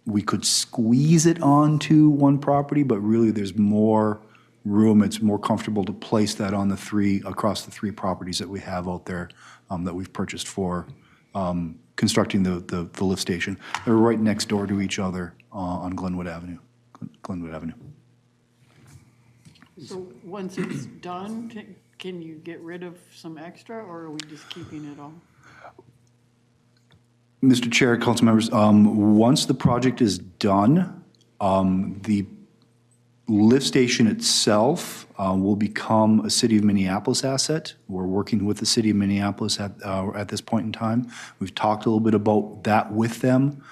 we could squeeze it onto 1 property, but really there's more room. It's more comfortable to place that on across the 3 properties that we have out there that we've purchased for constructing the lift station. They're right next door to each other on Glenwood Avenue. So once it's done, can you get rid of some extra, or are we just keeping it all? Mr. Chair, council members, once the project is done, the lift station itself will become a City of Minneapolis asset. We're working with the City of Minneapolis at this point in time. We've talked a little bit about that with them.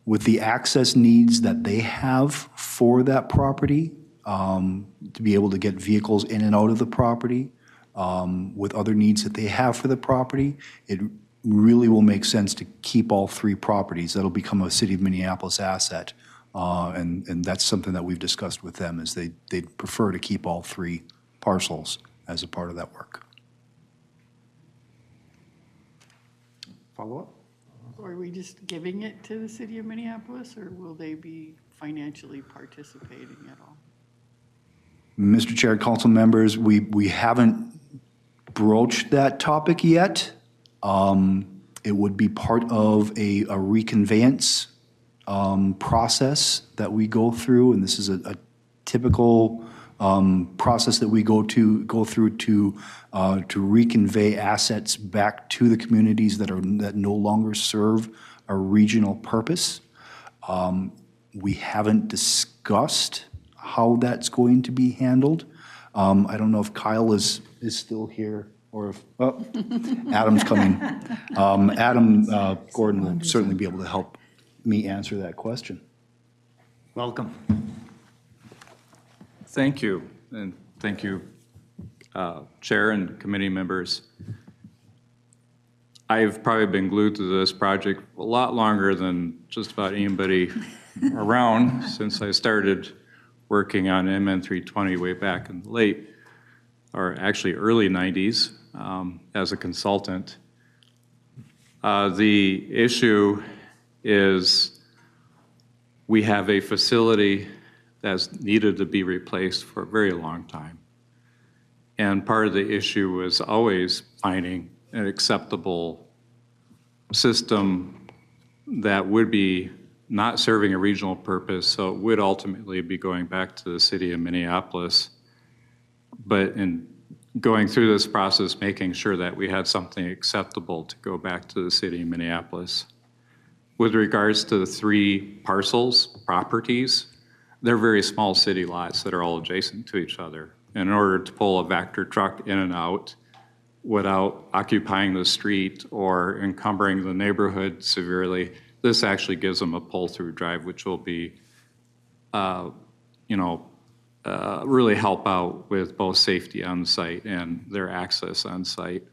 With the access needs that they have for that property, to be able to get vehicles in and out of the property, with other needs that they have for the property, it really will make sense to keep all 3 properties. That'll become a City of Minneapolis asset. And that's something that we've discussed with them, is they'd prefer to keep all 3 parcels as a part of that work. Follow-up? Or are we just giving it to the city of Minneapolis, or will they be financially participating at all? Mr. Chair, council members, we haven't broached that topic yet. It would be part of a reconveyance process that we go through, and this is a typical process that we go through to reconvey assets back to the communities that no longer serve a regional purpose. We haven't discussed how that's going to be handled. I don't know if Kyle is still here, or if, Adam's coming. Adam Gordon will certainly be able to help me answer that question. Welcome. Thank you, and thank you, Chair and committee members. I've probably been glued to this project a lot longer than just about anybody around since I started working on MN 320 way back in the late, or actually early 90s as a consultant. The issue is we have a facility that's needed to be replaced for a very long time. And part of the issue was always finding an acceptable system that would be not serving a regional purpose, so it would ultimately be going back to the city of Minneapolis. But in going through this process, making sure that we had something acceptable to go back to the city of Minneapolis. With regards to the 3 parcels, properties, they're very small city lots that are all adjacent to each other. In order to pull a Vector truck in and out without occupying the street or encumbering the neighborhood severely, this actually gives them a pull-through drive, which will be, really help out with both safety on site and their access on site.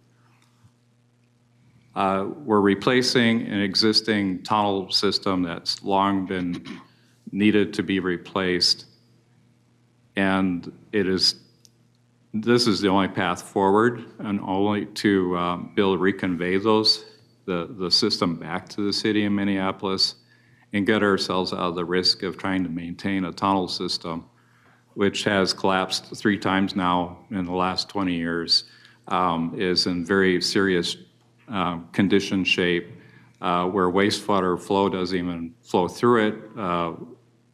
We're replacing an existing tunnel system that's long been needed to be replaced. And this is the only path forward, and only to be able to reconvey the system back to the city of Minneapolis and get ourselves out of the risk of trying to maintain a tunnel system, which has collapsed 3 times now in the last 20 years, is in very serious condition shape, where wastewater flow doesn't even flow through it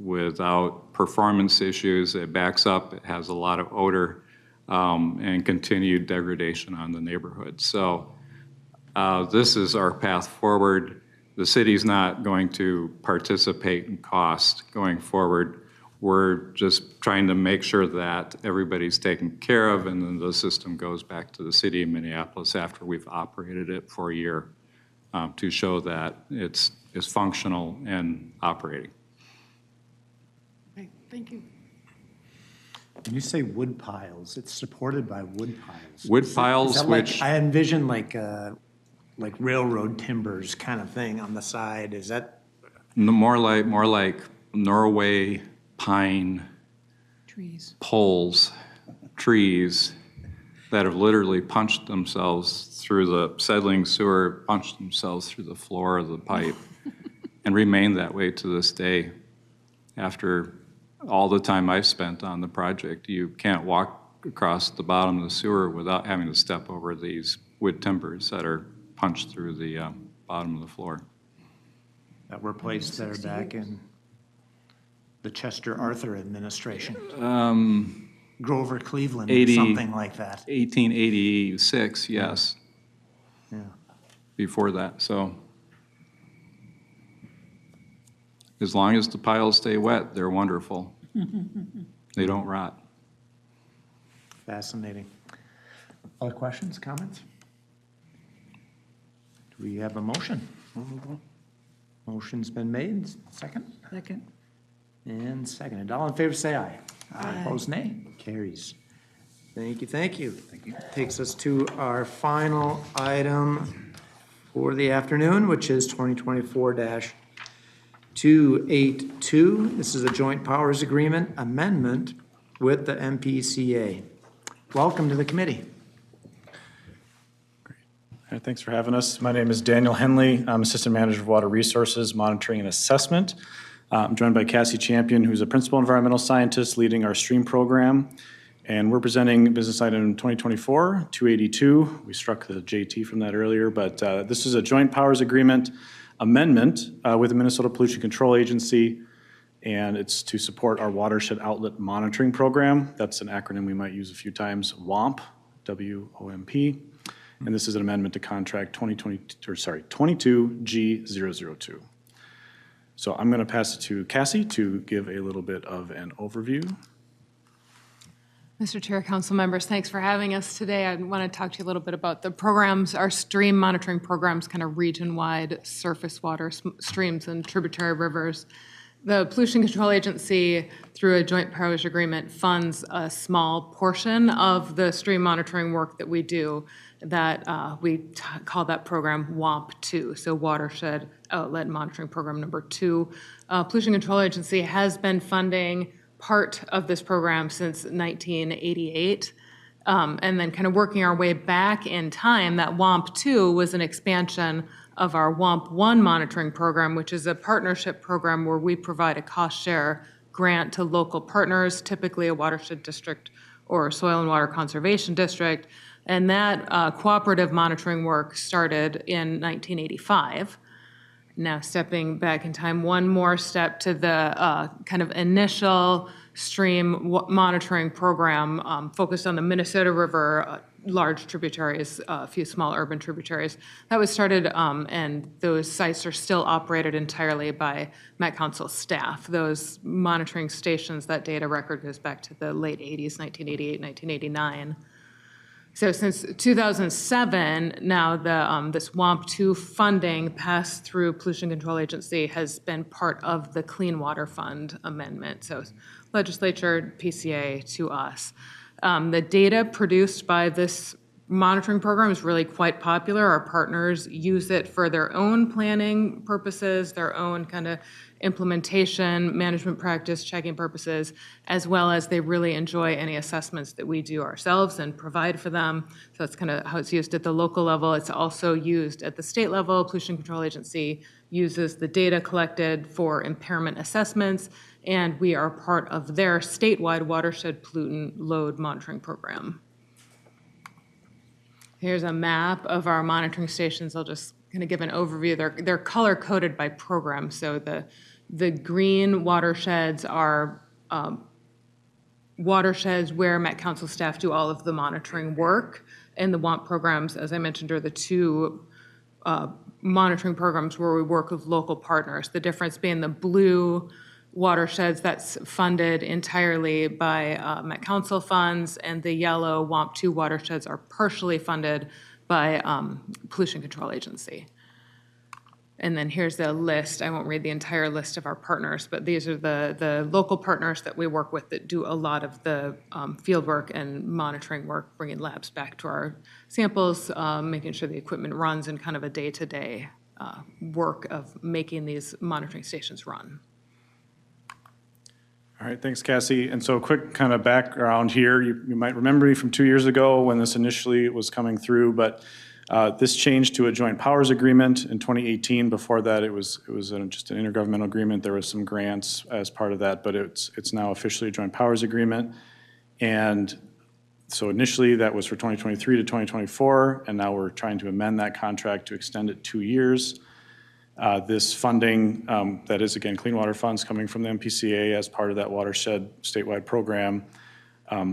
without performance issues. It backs up, it has a lot of odor, and continued degradation on the neighborhood. So this is our path forward. The city's not going to participate in cost going forward. We're just trying to make sure that everybody's taken care of, and then the system goes back to the city of Minneapolis after we've operated it for a year to show that it's functional and operating. Okay, thank you. When you say wood piles, it's supported by wood piles. Wood Is piles, that like- which, I envision like railroad timbers kind of thing on the side. Is that? more like Norway pine Trees. poles, trees that have literally punched themselves through the settling sewer, punched themselves through the floor of the pipe, and remain that way to this day. After all the time I've spent on the project, you can't walk across the bottom of the sewer without having to step over these wood timbers that are punched through the bottom of the floor. That were placed there back in the Chester Arthur administration. Grover Cleveland, 80 something like that. 1886, yes, Yeah. before that, so. As long as the piles stay wet, they're wonderful. They don't rot. Fascinating. Other questions, comments? Do we have a motion? Motion's been made, second? Second. And seconded. All in favor, say aye. Aye. Opposed, nay. Carries. Thank you, thank you. Thank you. Takes us to our final item for the afternoon, which is 2024-282. This is a joint powers agreement amendment with the MPCA. Welcome to the committee. Hi, thanks for having us. My name is Daniel Henley. I'm Assistant Manager of Water Resources, Monitoring and Assessment. I'm joined by Cassie Champion, who's a Principal Environmental Scientist leading our STREAM program. And we're presenting business item 2024-282. We struck the JT from that earlier, but this is a joint powers agreement amendment with the Minnesota Pollution Control Agency, and it's to support our watershed outlet monitoring program. That's an acronym we might use a few times, WOMP, W-O-M-P. And this is an amendment to contract 22G002. So I'm going to pass it to Cassie to give a little bit of an overview. Mr. Chair, council members, thanks for having us today. I want to talk to you a little bit about the programs, our stream monitoring programs, kind of region-wide surface water streams and tributary rivers. The Pollution Control Agency, through a joint powers agreement, funds a small portion of the stream monitoring work that we do that we call that program WOMP2, so Watershed Outlet Monitoring Program number 2. Pollution Control Agency has been funding part of this program since 1988. And then kind of working our way back in time, that WOMP2 was an expansion of our WOMP1 monitoring program, which is a partnership program where we provide a cost share grant to local partners, typically a watershed district or soil and water conservation district. And that cooperative monitoring work started in 1985. Now stepping back in time one more step to the kind of initial stream monitoring program focused on the Minnesota River, large tributaries, a few small urban tributaries. That was started, and those sites are still operated entirely by Met Council staff. Those monitoring stations, that data record goes back to the late 80s, 1988, 1989. So since 2007, now this WOMP2 funding passed through Pollution Control Agency has been part of the Clean Water Fund amendment. So legislature, PCA to us. The data produced by this monitoring program is really quite popular. Our partners use it for their own planning purposes, their own kind of implementation, management practice, checking purposes, as well as they really enjoy any assessments that we do ourselves and provide for them. So that's kind of how it's used at the local level. It's also used at the state level. Pollution Control Agency uses the data collected for impairment assessments, and we are part of their statewide watershed pollutant load monitoring program. Here's a map of our monitoring stations. I'll just kind of give an overview. They're color-coded by program. So the green watersheds are watersheds where Met Council staff do all of the monitoring work. And the WAMP programs, as I mentioned, are the two monitoring programs where we work with local partners. The difference being the blue watersheds, that's funded entirely by Met Council funds, and the yellow WOMP2 watersheds are partially funded by Pollution Control Agency. And then here's the list. I won't read the entire list of our partners, but these are the local partners that we work with that do a lot of the field work and monitoring work, bringing labs back to our samples, making sure the equipment runs, and kind of a day-to-day work of making these monitoring stations run. All right, thanks, Cassie. And so a quick kind of background here. You might remember me from 2 years ago when this initially was coming through, but this changed to a joint powers agreement in 2018. Before that, it was just an intergovernmental agreement. There was some grants as part of that, but it's now officially a joint powers agreement. And so initially that was for 2023 to 2024, and now we're trying to amend that contract to extend it 2 years. This funding, that is again clean water funds coming from the MPCA as part of that watershed statewide program,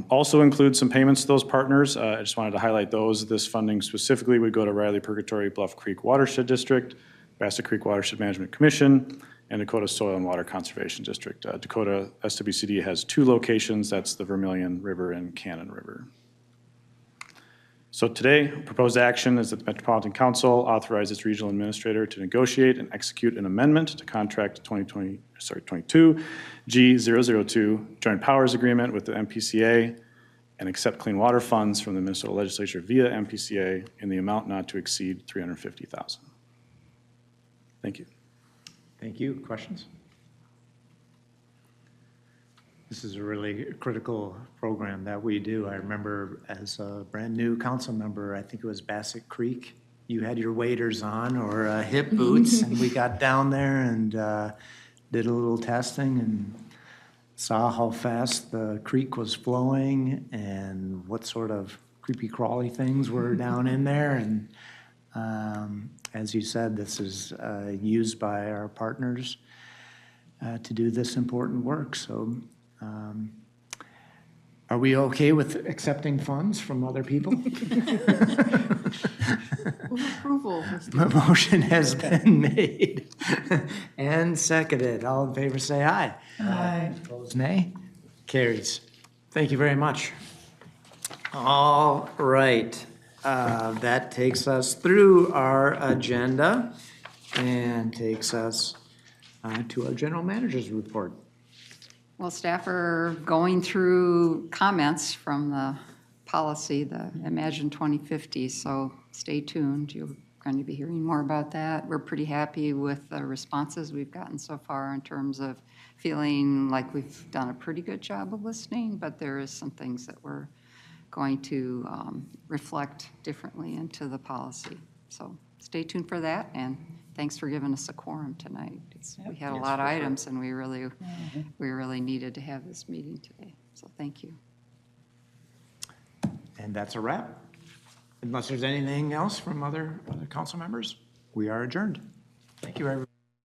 also includes some payments to those partners. I just wanted to highlight those. This funding specifically would go to Riley Purgatory Bluff Creek Watershed District, Bassett Creek Watershed Management Commission, and Dakota Soil and Water Conservation District. Dakota SWCD has 2 locations. That's the Vermilion River and Cannon River. So today, proposed action is that the Metropolitan Council authorize its regional administrator to negotiate and execute an amendment to contract 22 G002 joint powers agreement with the MPCA and accept clean water funds from the Minnesota legislature via MPCA in the amount not to exceed $350,000. Thank you. Thank you. Questions? This is a really critical program that we do. I remember as a brand-new council member, I think it was Bassett Creek, you had your waders on or hip boots, and we got down there and did a little testing and saw how fast the creek was flowing and what sort of creepy crawly things were down in there. And as you said, this is used by our partners to do this important work. So are we okay with accepting funds from other people? Approval. The motion has been made and seconded. All in favor, say aye. Aye. Opposed, nay. Carries. Thank you very much. All right. That takes us through our agenda and takes us to our general manager's report. Well, staff are going through comments from the policy, the Imagine 2050, so stay tuned. You're going to be hearing more about that. We're pretty happy with the responses we've gotten so far in terms of feeling like we've done a pretty good job of listening, but there is some things that we're going to reflect differently into the policy. So stay tuned for that, and thanks for giving us a quorum tonight. We had a lot of items, and we really needed to have this meeting today. So thank you. And that's a wrap. Unless there's anything else from other council members, we are adjourned. Thank you, everyone.